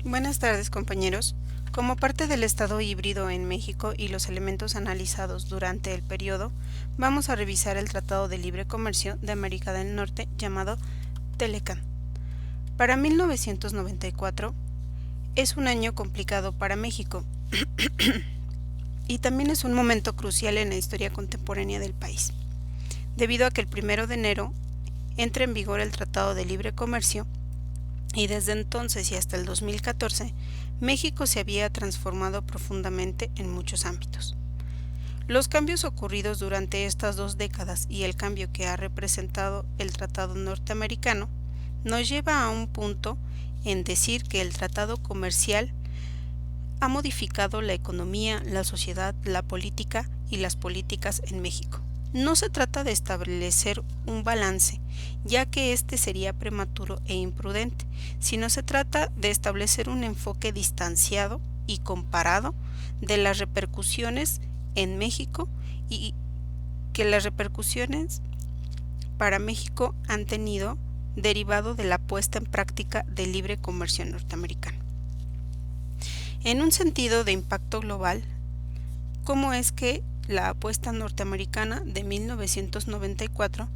Buenas tardes, compañeros. Como parte del Estado híbrido en México y los elementos analizados durante el periodo, vamos a revisar el Tratado de Libre Comercio de América del Norte llamado Telecán. Para 1994 es un año complicado para México y también es un momento crucial en la historia contemporánea del país, debido a que el 1 de enero entra en vigor el Tratado de Libre Comercio y desde entonces y hasta el 2014, México se había transformado profundamente en muchos ámbitos. Los cambios ocurridos durante estas 2 décadas y el cambio que ha representado el Tratado Norteamericano nos lleva a un punto en decir que el tratado comercial ha modificado la economía, la sociedad, la política y las políticas en México. No se trata de establecer un balance, ya que este sería prematuro e imprudente, sino se trata de establecer un enfoque distanciado y comparado de las repercusiones en México y que las repercusiones para México han tenido derivado de la puesta en práctica del libre comercio norteamericano. En un sentido de impacto global, ¿cómo es que la apuesta norteamericana de 1994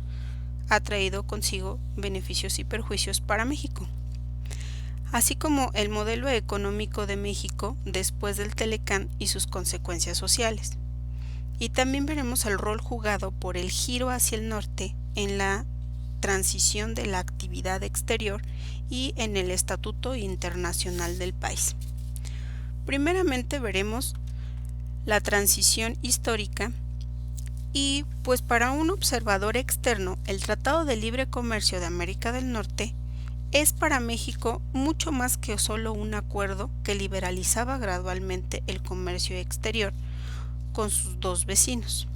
ha traído consigo beneficios y perjuicios para México? Así como el modelo económico de México después del Telecán y sus consecuencias sociales. Y también veremos el rol jugado por el giro hacia el norte en la transición de la actividad exterior y en el estatuto internacional del país. Primeramente veremos la transición histórica y pues para un observador externo el Tratado de Libre Comercio de América del Norte es para México mucho más que solo un acuerdo que liberalizaba gradualmente el comercio exterior con sus dos vecinos.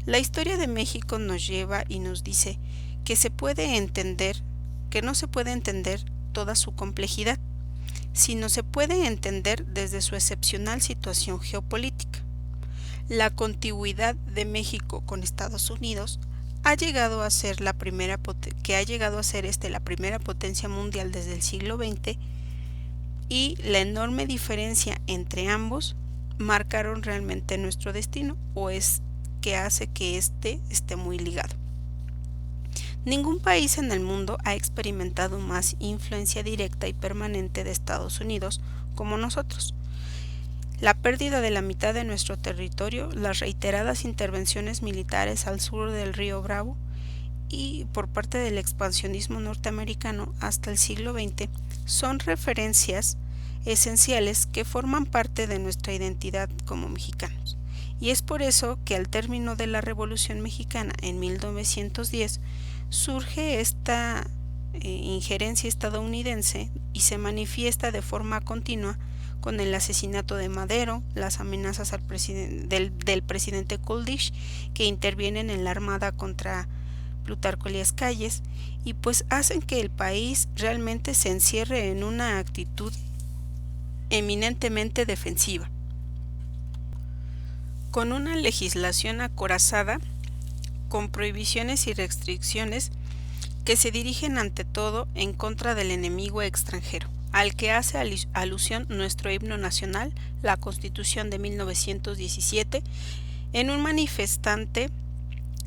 La historia de México nos lleva y nos dice que no se puede entender toda su complejidad, sino se puede entender desde su excepcional situación geopolítica. La contigüidad de México con Estados Unidos ha llegado a ser la primera potencia mundial desde el siglo XX y la enorme diferencia entre ambos marcaron realmente nuestro destino o es que hace que esté muy ligado. Ningún país en el mundo ha experimentado más influencia directa y permanente de Estados Unidos como nosotros. La pérdida de la mitad de nuestro territorio, las reiteradas intervenciones militares al sur del río Bravo y por parte del expansionismo norteamericano hasta el siglo XX son referencias esenciales que forman parte de nuestra identidad como mexicanos. Y es por eso que al término de la Revolución Mexicana en 1910 surge esta injerencia estadounidense y se manifiesta de forma continua con el asesinato de Madero, las amenazas del presidente Coolidge que intervienen en la armada contra Plutarco Elías Calles y pues hacen que el país realmente se encierre en una actitud eminentemente defensiva, con una legislación acorazada, con prohibiciones y restricciones que se dirigen ante todo en contra del enemigo extranjero, al que hace alusión nuestro himno nacional, la Constitución de 1917, en un manifestante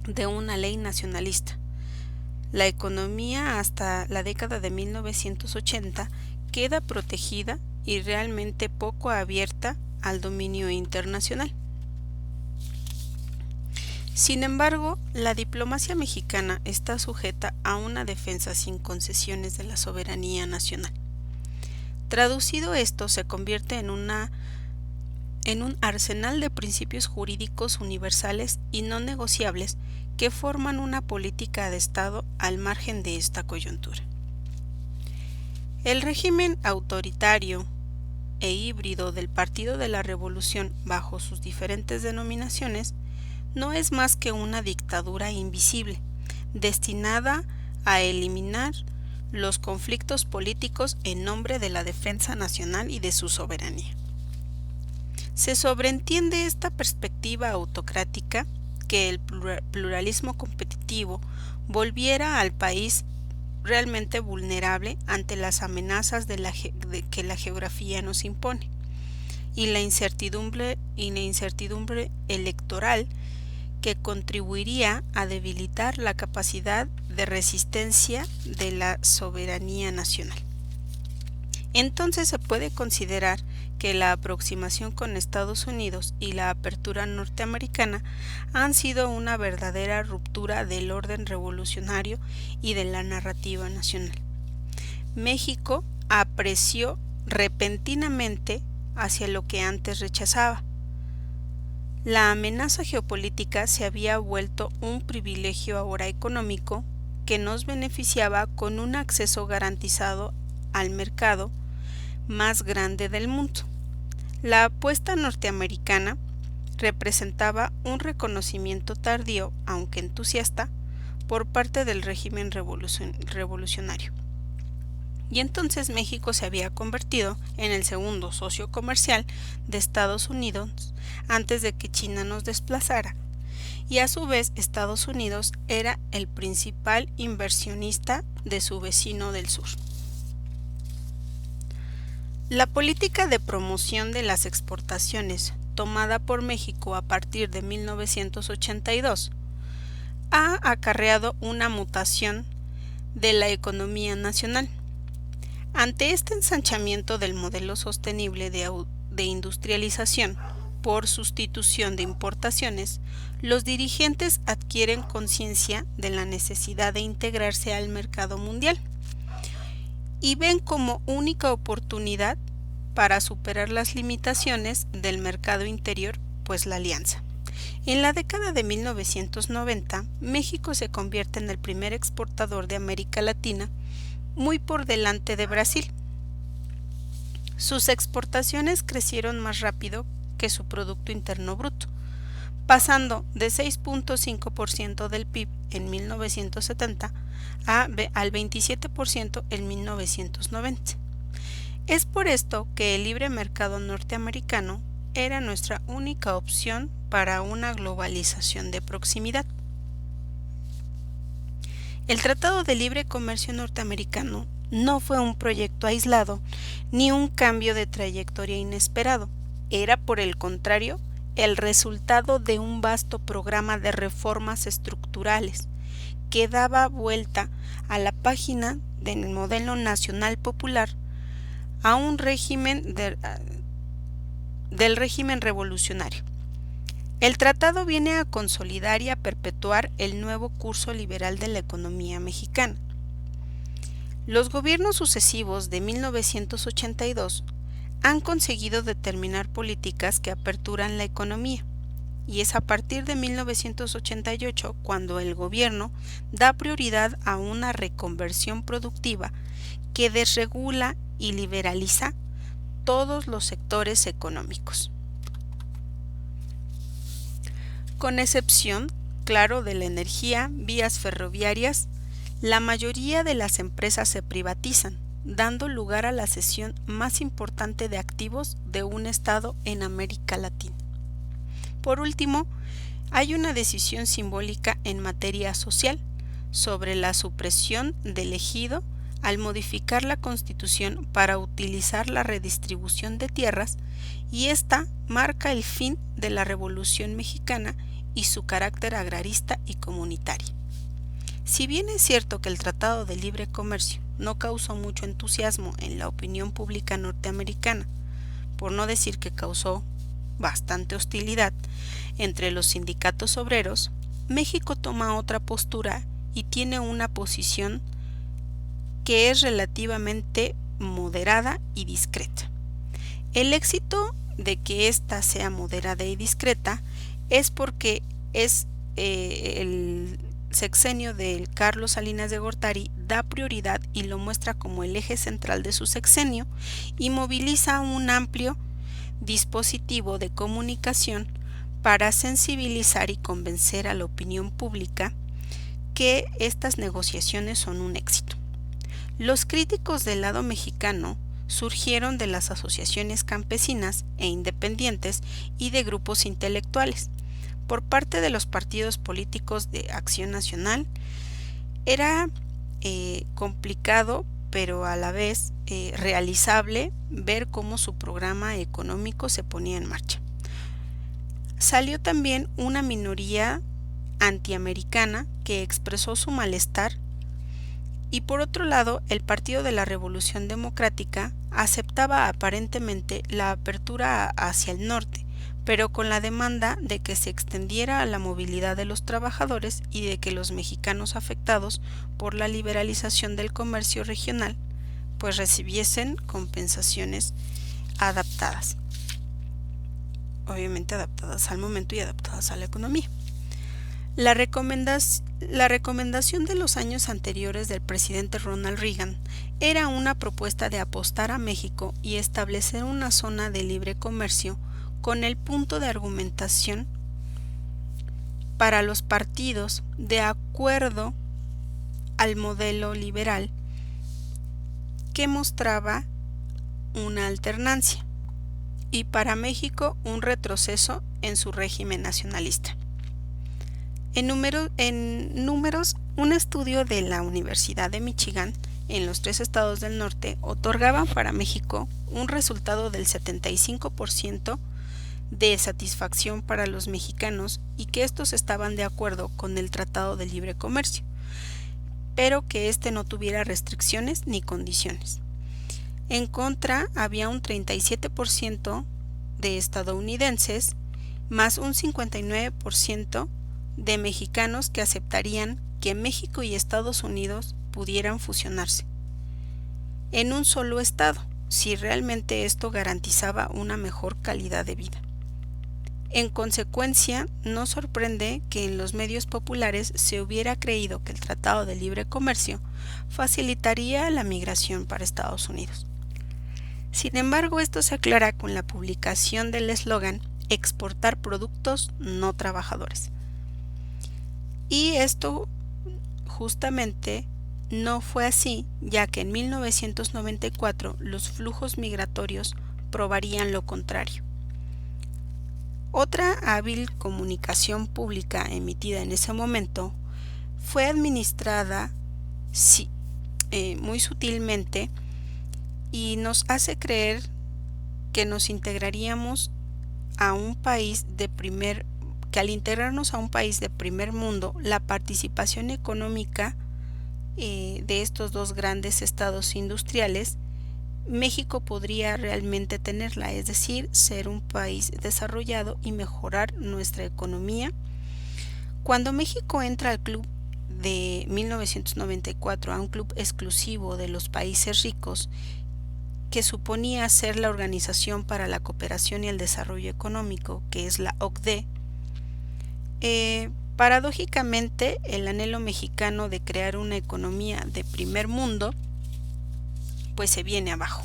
de una ley nacionalista. La economía hasta la década de 1980 queda protegida y realmente poco abierta al dominio internacional. Sin embargo, la diplomacia mexicana está sujeta a una defensa sin concesiones de la soberanía nacional. Traducido esto se convierte en un arsenal de principios jurídicos universales y no negociables que forman una política de Estado al margen de esta coyuntura. El régimen autoritario e híbrido del Partido de la Revolución bajo sus diferentes denominaciones no es más que una dictadura invisible, destinada a eliminar los conflictos políticos en nombre de la defensa nacional y de su soberanía. Se sobreentiende esta perspectiva autocrática que el pluralismo competitivo volviera al país realmente vulnerable ante las amenazas que la geografía nos impone y la incertidumbre electoral que contribuiría a debilitar la capacidad de resistencia de la soberanía nacional. Entonces se puede considerar que la aproximación con Estados Unidos y la apertura norteamericana han sido una verdadera ruptura del orden revolucionario y de la narrativa nacional. México apreció repentinamente hacia lo que antes rechazaba. La amenaza geopolítica se había vuelto un privilegio ahora económico que nos beneficiaba con un acceso garantizado al mercado más grande del mundo. La apuesta norteamericana representaba un reconocimiento tardío, aunque entusiasta, por parte del régimen revolucionario. Y entonces México se había convertido en el segundo socio comercial de Estados Unidos antes de que China nos desplazara. Y a su vez Estados Unidos era el principal inversionista de su vecino del sur. La política de promoción de las exportaciones tomada por México a partir de 1982 ha acarreado una mutación de la economía nacional. Ante este ensanchamiento del modelo sostenible de industrialización por sustitución de importaciones, los dirigentes adquieren conciencia de la necesidad de integrarse al mercado mundial y ven como única oportunidad para superar las limitaciones del mercado interior, pues la alianza. En la década de 1990, México se convierte en el primer exportador de América Latina, muy por delante de Brasil. Sus exportaciones crecieron más rápido que su Producto Interno Bruto, pasando de 6.5% del PIB en 1970 al 27% en 1990. Es por esto que el libre mercado norteamericano era nuestra única opción para una globalización de proximidad. El Tratado de Libre Comercio norteamericano no fue un proyecto aislado ni un cambio de trayectoria inesperado. Era, por el contrario, el resultado de un vasto programa de reformas estructurales que daba vuelta a la página del modelo nacional popular a un régimen del régimen revolucionario. El tratado viene a consolidar y a perpetuar el nuevo curso liberal de la economía mexicana. Los gobiernos sucesivos de 1982 han conseguido determinar políticas que aperturan la economía, y es a partir de 1988 cuando el gobierno da prioridad a una reconversión productiva que desregula y liberaliza todos los sectores económicos. Con excepción, claro, de la energía, vías ferroviarias, la mayoría de las empresas se privatizan, dando lugar a la cesión más importante de activos de un estado en América Latina. Por último, hay una decisión simbólica en materia social sobre la supresión del ejido al modificar la Constitución para utilizar la redistribución de tierras, y esta marca el fin de la Revolución Mexicana y su carácter agrarista y comunitario. Si bien es cierto que el Tratado de Libre Comercio no causó mucho entusiasmo en la opinión pública norteamericana, por no decir que causó bastante hostilidad entre los sindicatos obreros, México toma otra postura y tiene una posición que es relativamente moderada y discreta. El éxito de que ésta sea moderada y discreta es porque es el sexenio de Carlos Salinas de Gortari da prioridad y lo muestra como el eje central de su sexenio y moviliza un amplio dispositivo de comunicación para sensibilizar y convencer a la opinión pública que estas negociaciones son un éxito. Los críticos del lado mexicano surgieron de las asociaciones campesinas e independientes y de grupos intelectuales. Por parte de los partidos políticos de Acción Nacional, era complicado, pero a la vez realizable ver cómo su programa económico se ponía en marcha. Salió también una minoría antiamericana que expresó su malestar, y por otro lado el Partido de la Revolución Democrática aceptaba aparentemente la apertura hacia el norte, pero con la demanda de que se extendiera la movilidad de los trabajadores y de que los mexicanos afectados por la liberalización del comercio regional pues recibiesen compensaciones adaptadas, obviamente adaptadas al momento y adaptadas a la economía. La recomendación de los años anteriores del presidente Ronald Reagan era una propuesta de apostar a México y establecer una zona de libre comercio con el punto de argumentación para los partidos de acuerdo al modelo liberal que mostraba una alternancia y para México un retroceso en su régimen nacionalista. En números, un estudio de la Universidad de Michigan en los 3 estados del norte otorgaban para México un resultado del 75% de satisfacción para los mexicanos y que estos estaban de acuerdo con el Tratado de Libre Comercio, pero que éste no tuviera restricciones ni condiciones. En contra había un 37% de estadounidenses más un 59% de mexicanos que aceptarían que México y Estados Unidos pudieran fusionarse en un solo estado, si realmente esto garantizaba una mejor calidad de vida. En consecuencia, no sorprende que en los medios populares se hubiera creído que el Tratado de Libre Comercio facilitaría la migración para Estados Unidos. Sin embargo, esto se aclara con la publicación del eslogan "Exportar productos, no trabajadores". Y esto justamente no fue así, ya que en 1994 los flujos migratorios probarían lo contrario. Otra hábil comunicación pública emitida en ese momento fue administrada muy sutilmente y nos hace creer que nos integraríamos a un país que al integrarnos a un país de primer mundo, la participación económica de estos dos grandes estados industriales, México podría realmente tenerla, es decir, ser un país desarrollado y mejorar nuestra economía. Cuando México entra al club de 1994, a un club exclusivo de los países ricos, que suponía ser la Organización para la Cooperación y el Desarrollo Económico, que es la OCDE, paradójicamente el anhelo mexicano de crear una economía de primer mundo pues se viene abajo.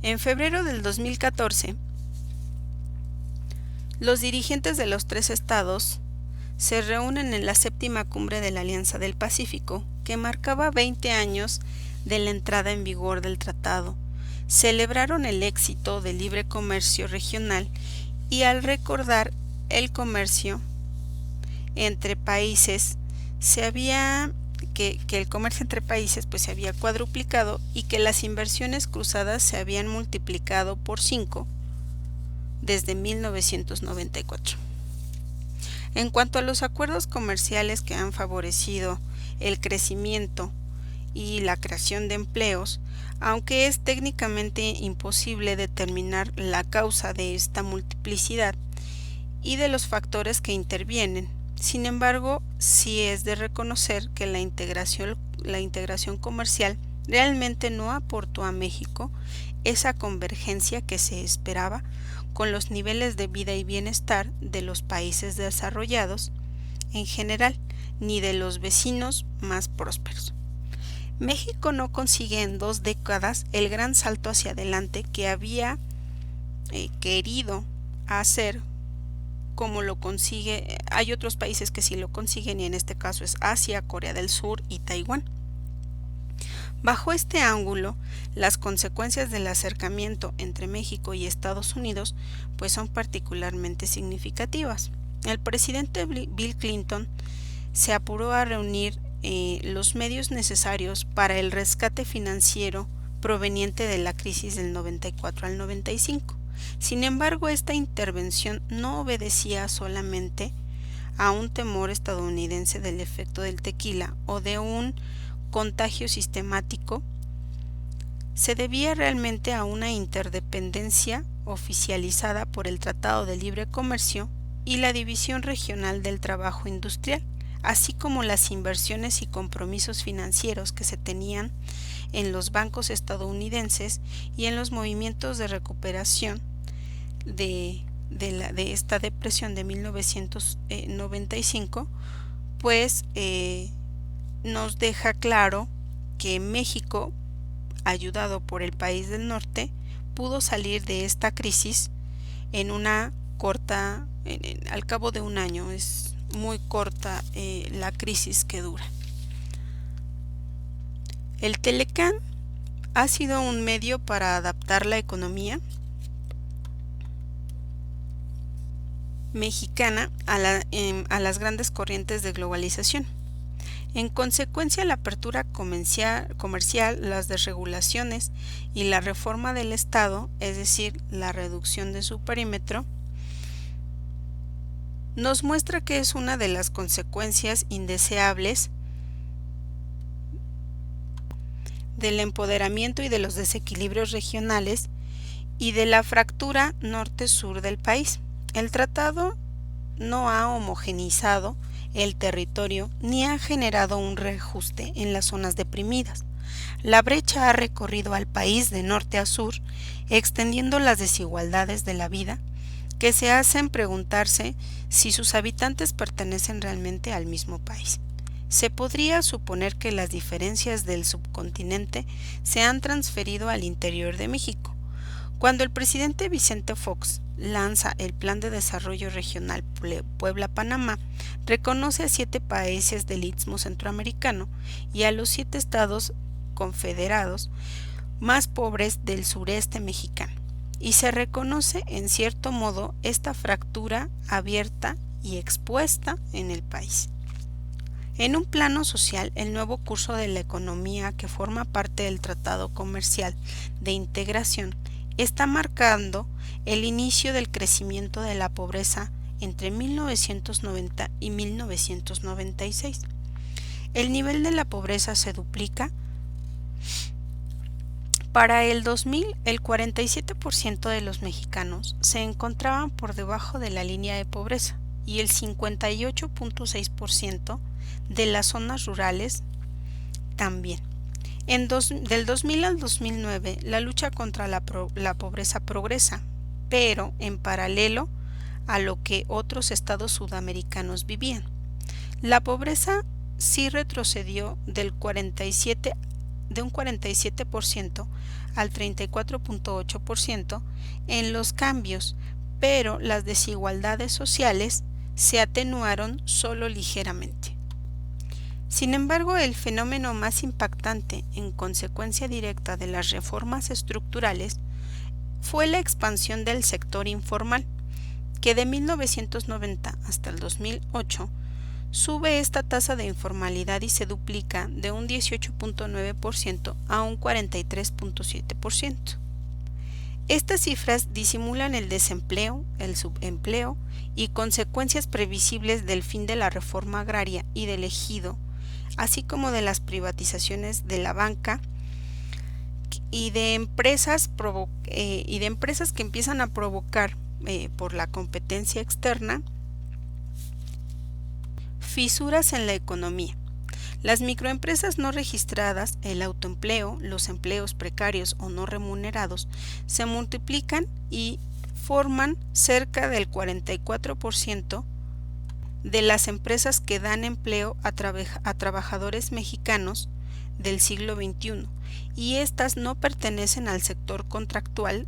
En febrero del 2014, los dirigentes de los 3 estados se reúnen en la 7ª cumbre de la Alianza del Pacífico, que marcaba 20 años de la entrada en vigor del tratado. Celebraron el éxito del libre comercio regional y al recordar el comercio entre países que el comercio entre países pues se había cuadruplicado y que las inversiones cruzadas se habían multiplicado por 5 desde 1994. En cuanto a los acuerdos comerciales que han favorecido el crecimiento y la creación de empleos, aunque es técnicamente imposible determinar la causa de esta multiplicidad y de los factores que intervienen, sin embargo, sí es de reconocer que la integración comercial realmente no aportó a México esa convergencia que se esperaba con los niveles de vida y bienestar de los países desarrollados en general, ni de los vecinos más prósperos. México no consigue en 2 décadas el gran salto hacia adelante que había querido hacer, como lo consigue. Hay otros países que sí lo consiguen, y en este caso es Asia, Corea del Sur y Taiwán. Bajo este ángulo, las consecuencias del acercamiento entre México y Estados Unidos pues son particularmente significativas. El presidente Bill Clinton se apuró a reunir los medios necesarios para el rescate financiero proveniente de la crisis del 94 al 95. Sin embargo, esta intervención no obedecía solamente a un temor estadounidense del efecto del tequila o de un contagio sistemático, se debía realmente a una interdependencia oficializada por el Tratado de Libre Comercio y la División Regional del Trabajo Industrial, así como las inversiones y compromisos financieros que se tenían en los bancos estadounidenses y en los movimientos de recuperación de esta depresión de 1995, pues nos deja claro que México, ayudado por el país del norte, pudo salir de esta crisis en una corta, al cabo de un año. Es muy corta la crisis que dura. El Telecán ha sido un medio para adaptar la economía mexicana a las grandes corrientes de globalización. En consecuencia, la apertura comercial, las desregulaciones y la reforma del Estado, es decir, la reducción de su perímetro, nos muestra que es una de las consecuencias indeseables del empoderamiento y de los desequilibrios regionales y de la fractura norte-sur del país. El tratado no ha homogeneizado el territorio ni ha generado un reajuste en las zonas deprimidas. La brecha ha recorrido al país de norte a sur, extendiendo las desigualdades de la vida que se hacen preguntarse si sus habitantes pertenecen realmente al mismo país. Se podría suponer que las diferencias del subcontinente se han transferido al interior de México. Cuando el presidente Vicente Fox lanza el Plan de Desarrollo Regional Puebla-Panamá, reconoce a 7 países del Istmo Centroamericano y a los 7 estados confederados más pobres del sureste mexicano, y se reconoce en cierto modo esta fractura abierta y expuesta en el país. En un plano social, el nuevo curso de la economía que forma parte del Tratado Comercial de Integración está marcando el inicio del crecimiento de la pobreza entre 1990 y 1996. El nivel de la pobreza se duplica. Para el 2000, el 47% de los mexicanos se encontraban por debajo de la línea de pobreza y el 58.6% de las zonas rurales también. Del 2000 al 2009, la lucha contra la pobreza progresa, pero en paralelo a lo que otros estados sudamericanos vivían. La pobreza sí retrocedió de un 47% al 34.8% en los cambios, pero las desigualdades sociales se atenuaron solo ligeramente. Sin embargo, el fenómeno más impactante en consecuencia directa de las reformas estructurales fue la expansión del sector informal, que de 1990 hasta el 2008 sube esta tasa de informalidad y se duplica de un 18.9% a un 43.7%. Estas cifras disimulan el desempleo, el subempleo y consecuencias previsibles del fin de la reforma agraria y del ejido, así como de las privatizaciones de la banca y de empresas que empiezan a provocar por la competencia externa fisuras en la economía. Las microempresas no registradas, el autoempleo, los empleos precarios o no remunerados se multiplican y forman cerca del 44% de las empresas que dan empleo a trabajadores mexicanos del siglo XXI, y estas no pertenecen al sector contractual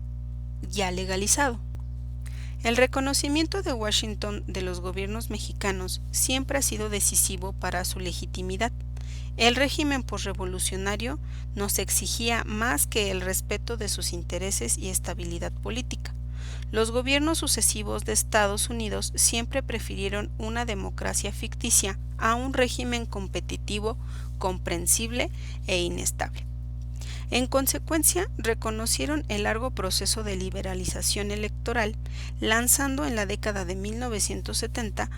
ya legalizado. El reconocimiento de Washington de los gobiernos mexicanos siempre ha sido decisivo para su legitimidad. El régimen posrevolucionario nos exigía más que el respeto de sus intereses y estabilidad política. Los gobiernos sucesivos de Estados Unidos siempre prefirieron una democracia ficticia a un régimen competitivo, comprensible e inestable. En consecuencia, reconocieron el largo proceso de liberalización electoral, lanzando en la década de 1970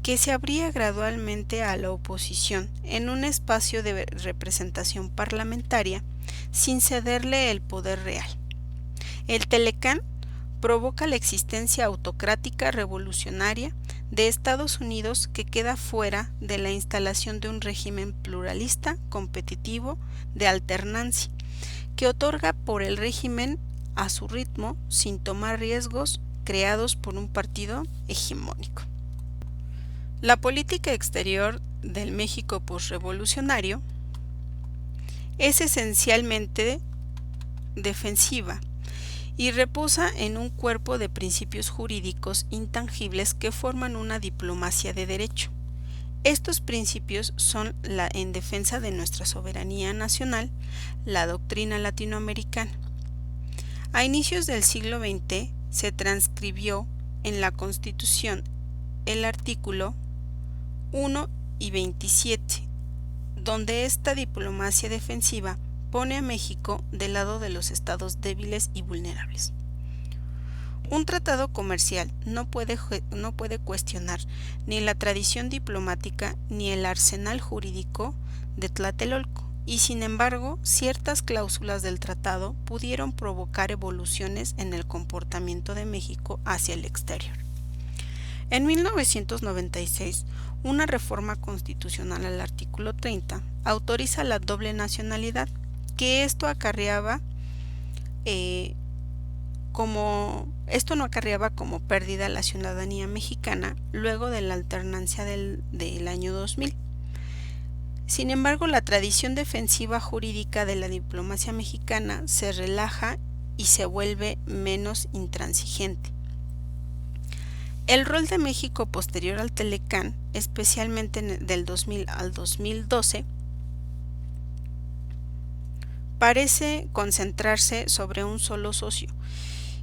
que se abría gradualmente a la oposición en un espacio de representación parlamentaria sin cederle el poder real. El Telecán provoca la existencia autocrática revolucionaria de Estados Unidos que queda fuera de la instalación de un régimen pluralista, competitivo, de alternancia, que otorga por el régimen a su ritmo sin tomar riesgos creados por un partido hegemónico. La política exterior del México posrevolucionario es esencialmente defensiva y reposa en un cuerpo de principios jurídicos intangibles que forman una diplomacia de derecho. Estos principios son en defensa de nuestra soberanía nacional, la doctrina latinoamericana. A inicios del siglo XX se transcribió en la Constitución el artículo 1 y 27, donde esta diplomacia defensiva pone a México del lado de los estados débiles y vulnerables. Un tratado comercial no puede cuestionar ni la tradición diplomática ni el arsenal jurídico de Tlatelolco, y sin embargo, ciertas cláusulas del tratado pudieron provocar evoluciones en el comportamiento de México hacia el exterior. En 1996, una reforma constitucional al artículo 30 autoriza la doble nacionalidad, que esto no acarreaba como pérdida la ciudadanía mexicana luego de la alternancia del año 2000. Sin embargo, la tradición defensiva jurídica de la diplomacia mexicana se relaja y se vuelve menos intransigente. El rol de México posterior al Telecán, especialmente del 2000 al 2012, parece concentrarse sobre un solo socio,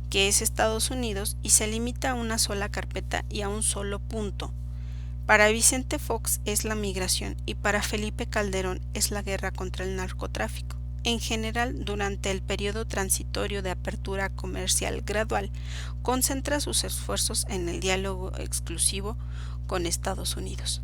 que es Estados Unidos, y se limita a una sola carpeta y a un solo punto. Para Vicente Fox es la migración y para Felipe Calderón es la guerra contra el narcotráfico. En general, durante el periodo transitorio de apertura comercial gradual, concentra sus esfuerzos en el diálogo exclusivo con Estados Unidos.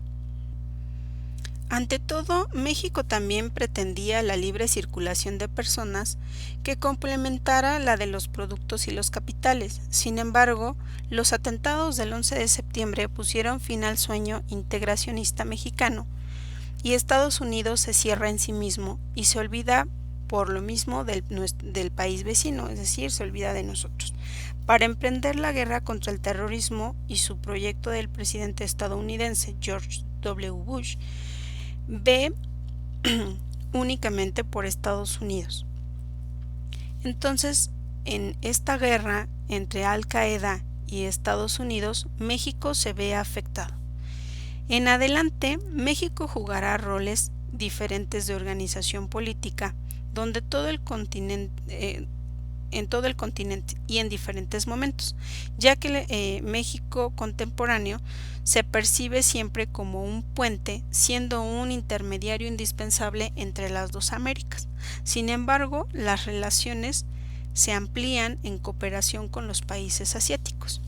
Ante todo, México también pretendía la libre circulación de personas que complementara la de los productos y los capitales. Sin embargo, los atentados del 11 de septiembre pusieron fin al sueño integracionista mexicano, y Estados Unidos se cierra en sí mismo y se olvida por lo mismo del país vecino, es decir, se olvida de nosotros, para emprender la guerra contra el terrorismo, y su proyecto del presidente estadounidense George W. Bush ve únicamente por Estados Unidos. Entonces, en esta guerra entre Al Qaeda y Estados Unidos, México se ve afectado. En adelante, México jugará roles diferentes de organización política, donde en todo el continente y en diferentes momentos, ya que México contemporáneo se percibe siempre como un puente, siendo un intermediario indispensable entre las dos Américas. Sin embargo, las relaciones se amplían en cooperación con los países asiáticos.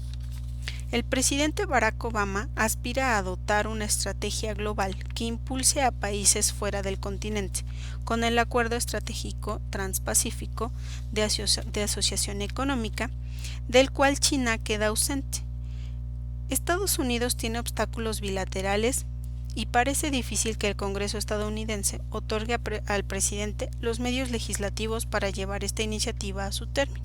El presidente Barack Obama aspira a adoptar una estrategia global que impulse a países fuera del continente, con el Acuerdo Estratégico Transpacífico de Asociación Económica, del cual China queda ausente. Estados Unidos tiene obstáculos bilaterales y parece difícil que el Congreso estadounidense otorgue al presidente los medios legislativos para llevar esta iniciativa a su término.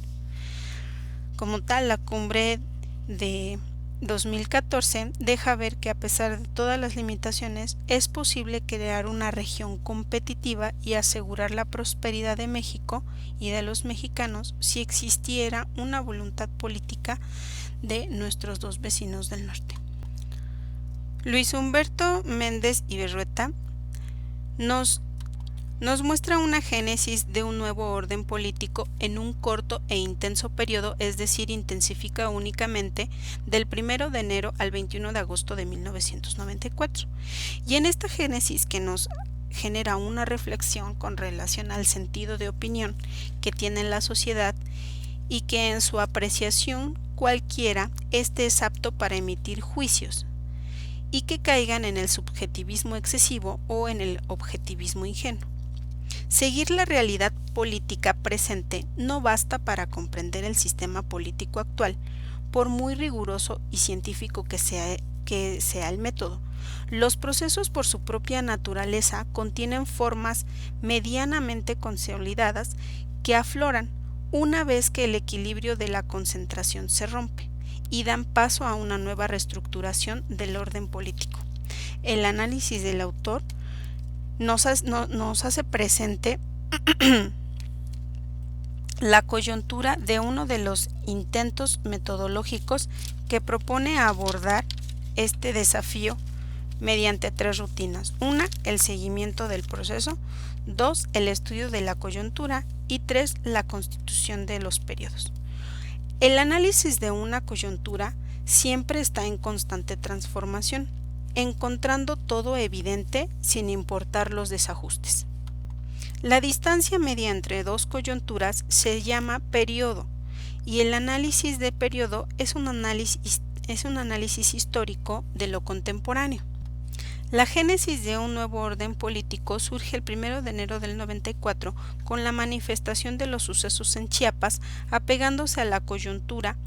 Como tal, la cumbre de 2014 deja ver que, a pesar de todas las limitaciones, es posible crear una región competitiva y asegurar la prosperidad de México y de los mexicanos si existiera una voluntad política de nuestros dos vecinos del norte. Luis Humberto Méndez y Berrueta nos nos muestra una génesis de un nuevo orden político en un corto e intenso periodo, es decir, intensifica únicamente del 1 de enero al 21 de agosto de 1994. Y en esta génesis que nos genera una reflexión con relación al sentido de opinión que tiene la sociedad y que en su apreciación cualquiera éste es apto para emitir juicios y que caigan en el subjetivismo excesivo o en el objetivismo ingenuo. Seguir la realidad política presente no basta para comprender el sistema político actual, por muy riguroso y científico que sea el método. Los procesos por su propia naturaleza contienen formas medianamente consolidadas que afloran una vez que el equilibrio de la concentración se rompe y dan paso a una nueva reestructuración del orden político. El análisis del autor nos hace presente la coyuntura de uno de los intentos metodológicos que propone abordar este desafío mediante 3 rutinas. 1. El seguimiento del proceso. 2. El estudio de la coyuntura. Y 3. La constitución de los periodos. El análisis de una coyuntura siempre está en constante transformación, encontrando todo evidente sin importar los desajustes. La distancia media entre 2 coyunturas se llama periodo, y el análisis de periodo es un análisis histórico de lo contemporáneo. La génesis de un nuevo orden político surge el 1 de enero del 94 con la manifestación de los sucesos en Chiapas, apegándose a la coyuntura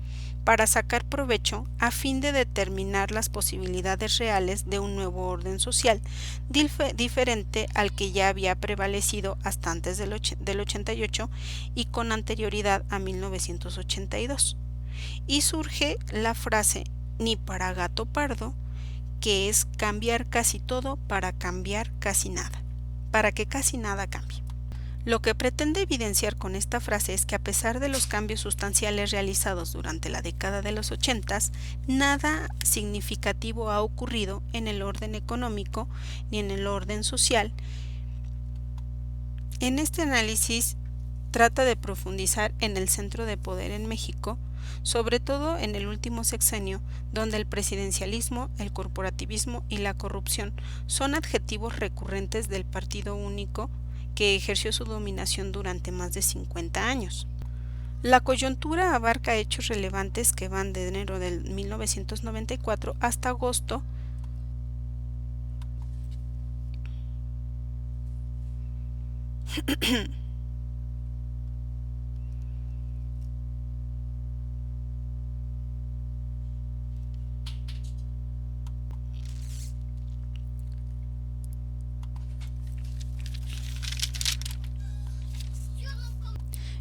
para sacar provecho a fin de determinar las posibilidades reales de un nuevo orden social, diferente al que ya había prevalecido hasta antes del 88 y con anterioridad a 1982. Y surge la frase "ni para gato pardo", que es cambiar casi todo para cambiar casi nada, para que casi nada cambie. Lo que pretende evidenciar con esta frase es que a pesar de los cambios sustanciales realizados durante la década de los 80, nada significativo ha ocurrido en el orden económico ni en el orden social. En este análisis trata de profundizar en el centro de poder en México, sobre todo en el último sexenio, donde el presidencialismo, el corporativismo y la corrupción son adjetivos recurrentes del partido único que ejerció su dominación durante más de 50 años. La coyuntura abarca hechos relevantes que van de enero de 1994 hasta agosto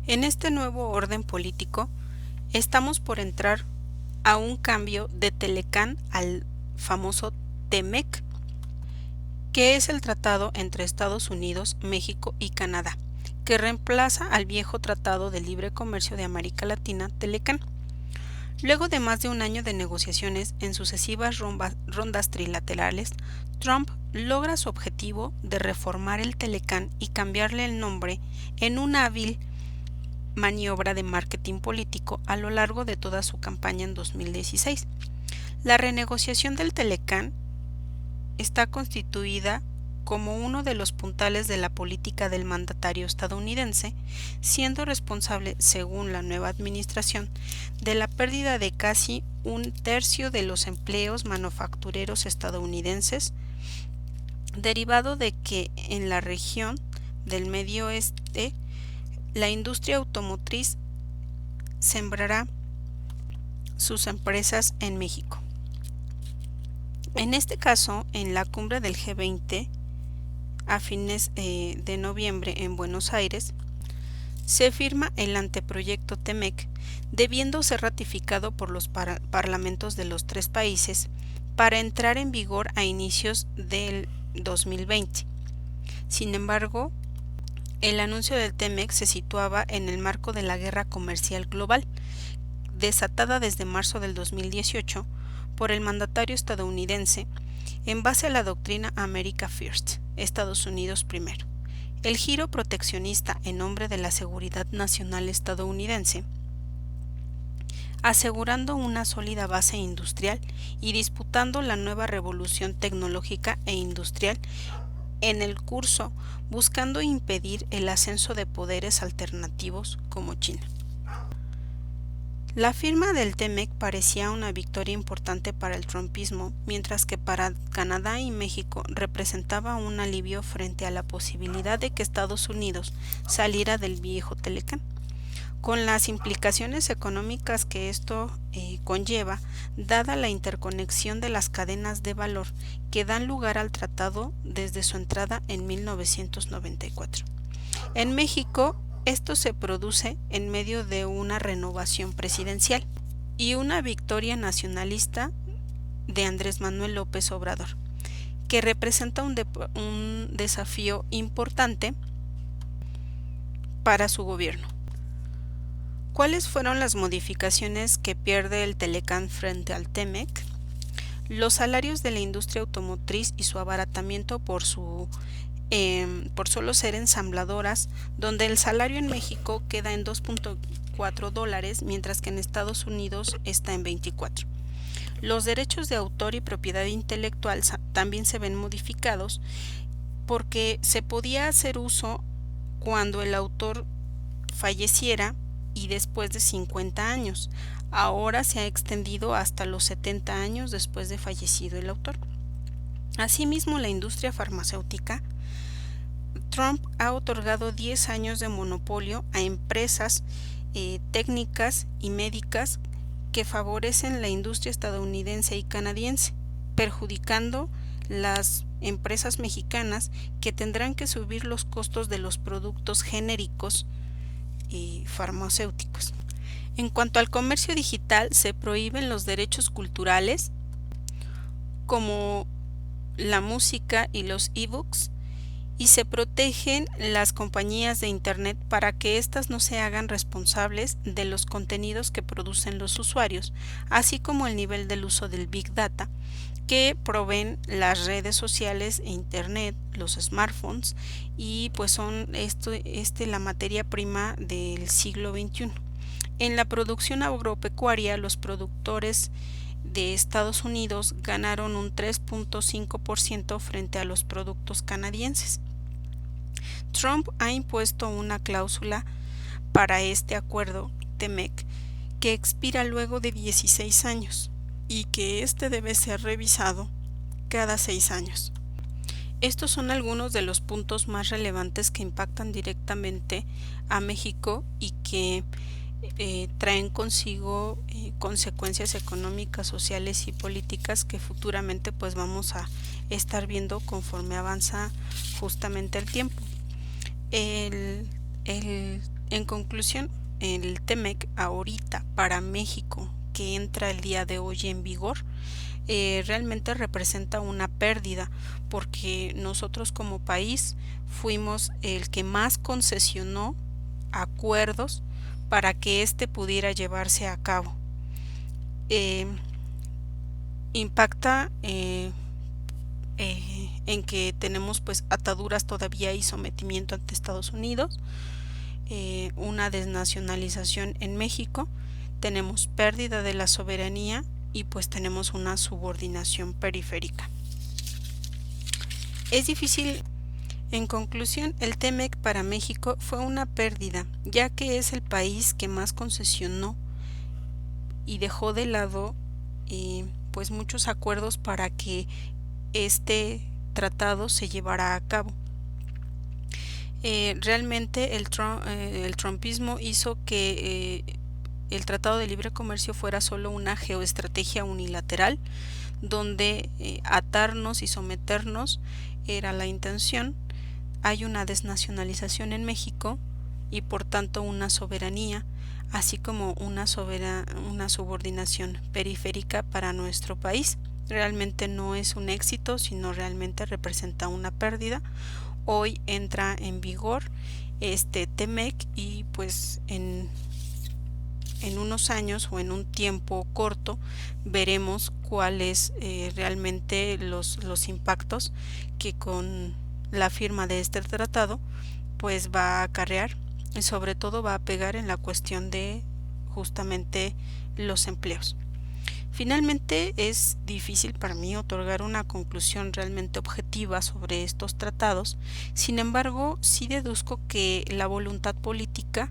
En este nuevo orden político, estamos por entrar a un cambio de Telecán al famoso TEMEC, que es el tratado entre Estados Unidos, México y Canadá, que reemplaza al viejo Tratado de Libre Comercio de América Latina, Telecán. Luego de más de un año de negociaciones en sucesivas rondas trilaterales, Trump logra su objetivo de reformar el Telecán y cambiarle el nombre en un hábil maniobra de marketing político a lo largo de toda su campaña en 2016. La renegociación del Telecán está constituida como uno de los puntales de la política del mandatario estadounidense, siendo responsable, según la nueva administración, de la pérdida de casi 1/3 de los empleos manufactureros estadounidenses, derivado de que en la región del Medio Oeste la industria automotriz sembrará sus empresas en México. En este caso, en la cumbre del G20 a fines de noviembre en Buenos Aires, se firma el anteproyecto TEMEC, debiendo ser ratificado por los parlamentos de los 3 países para entrar en vigor a inicios del 2020. Sin embargo, el anuncio del TEMEC se situaba en el marco de la guerra comercial global, desatada desde marzo del 2018 por el mandatario estadounidense en base a la doctrina America First, Estados Unidos primero, El giro proteccionista en nombre de la seguridad nacional estadounidense, asegurando una sólida base industrial y disputando la nueva revolución tecnológica e industrial en el curso, buscando impedir el ascenso de poderes alternativos como China. La firma del TEMEC parecía una victoria importante para el trumpismo, mientras que para Canadá y México representaba un alivio frente a la posibilidad de que Estados Unidos saliera del viejo Telecán. Con las implicaciones económicas que esto conlleva, dada la interconexión de las cadenas de valor que dan lugar al tratado desde su entrada en 1994. En México, esto se produce en medio de una renovación presidencial y una victoria nacionalista de Andrés Manuel López Obrador, que representa un desafío importante para su gobierno. ¿Cuáles fueron las modificaciones que pierde el Telecán frente al TEMEC? Los salarios de la industria automotriz y su abaratamiento por solo ser ensambladoras, donde el salario en México queda en $2.4, mientras que en Estados Unidos está en 24. Los derechos de autor y propiedad intelectual también se ven modificados porque se podía hacer uso cuando el autor falleciera y después de 50 años. Ahora se ha extendido hasta los 70 años después de fallecido el autor. Asimismo, la industria farmacéutica, Trump ha otorgado 10 años de monopolio a empresas técnicas y médicas que favorecen la industria estadounidense y canadiense, perjudicando las empresas mexicanas que tendrán que subir los costos de los productos genéricos y farmacéuticos. En cuanto al comercio digital, se prohíben los derechos culturales como la música y los ebooks, y se protegen las compañías de Internet para que éstas no se hagan responsables de los contenidos que producen los usuarios, así como el nivel del uso del Big Data que proveen las redes sociales e Internet, los smartphones, y pues son la materia prima del siglo XXI. En la producción agropecuaria, los productores de Estados Unidos ganaron un 3.5% frente a los productos canadienses. Trump ha impuesto una cláusula para este acuerdo TEMEC que expira luego de 16 años y que este debe ser revisado cada 6 años. Estos son algunos de los puntos más relevantes que impactan directamente a México y que traen consigo consecuencias económicas, sociales y políticas que futuramente pues vamos a estar viendo conforme avanza justamente el tiempo. En conclusión, el TEMEC ahorita para México, que entra el día de hoy en vigor, realmente representa una pérdida porque nosotros como país fuimos el que más concesionó acuerdos para que éste pudiera llevarse a cabo. Impacta en que tenemos pues ataduras todavía y sometimiento ante Estados Unidos, una desnacionalización en México, tenemos pérdida de la soberanía y pues tenemos una subordinación periférica. Es difícil. En conclusión, el TEMEC para México fue una pérdida, ya que es el país que más concesionó y dejó de lado pues muchos acuerdos para que este tratado se llevara a cabo. Realmente el trumpismo hizo que el Tratado de Libre Comercio fuera solo una geoestrategia unilateral, donde atarnos y someternos era la intención. Hay una desnacionalización en México y por tanto una soberanía, así como una subordinación periférica para nuestro país. Realmente no es un éxito, sino realmente representa una pérdida. Hoy entra en vigor este TEMEC y pues en unos años o en un tiempo corto veremos cuáles realmente los impactos que con la firma de este tratado pues va a acarrear y sobre todo va a pegar en la cuestión de justamente los empleos. Finalmente, es difícil para mí otorgar una conclusión realmente objetiva sobre estos tratados. Sin embargo, sí deduzco que la voluntad política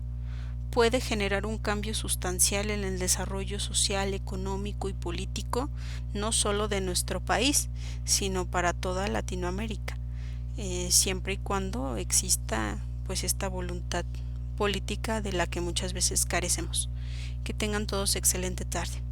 puede generar un cambio sustancial en el desarrollo social, económico y político, no solo de nuestro país, sino para toda Latinoamérica, siempre y cuando exista pues esta voluntad política de la que muchas veces carecemos. Que tengan todos excelente tarde.